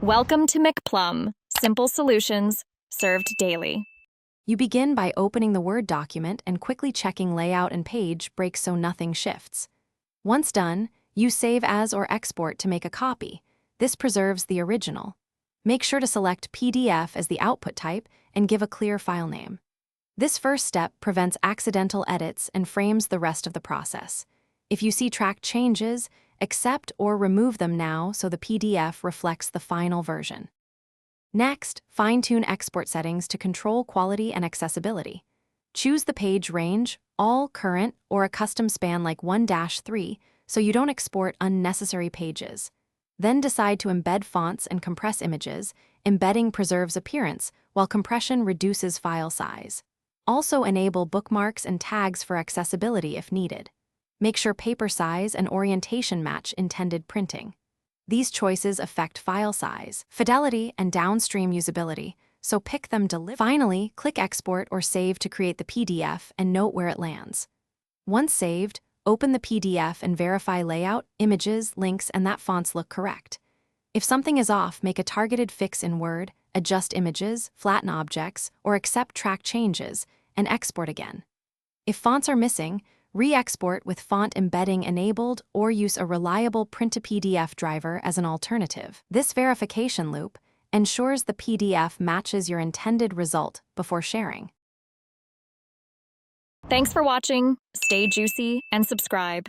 Welcome to McPlum, simple solutions served daily. You begin by opening the Word document and quickly checking layout and page breaks so nothing shifts. Once done, you save as or export to make a copy. This preserves the original. Make sure to select PDF as the output type and give a clear file name. This first step prevents accidental edits and frames the rest of the process. If you see track changes, accept or remove them now so the PDF reflects the final version. Next, fine-tune export settings to control quality and accessibility. Choose the page range, all current, or a custom span like 1-3 so you don't export unnecessary pages. Then decide to embed fonts and compress images. Embedding preserves appearance, while compression reduces file size. Also enable bookmarks and tags for accessibility if needed. Make sure paper size and orientation match intended printing. These choices affect file size, fidelity, and downstream usability, so pick them deliberately. Finally, click Export or Save to create the PDF and note where it lands. Once saved, open the PDF and verify layout, images, links, and that fonts look correct. If something is off, make a targeted fix in Word, adjust images, flatten objects, or accept track changes, and export again. If fonts are missing, re-export with font embedding enabled or use a reliable print-to-PDF driver as an alternative. This verification loop ensures the PDF matches your intended result before sharing. Thanks for watching. Stay juicy and subscribe.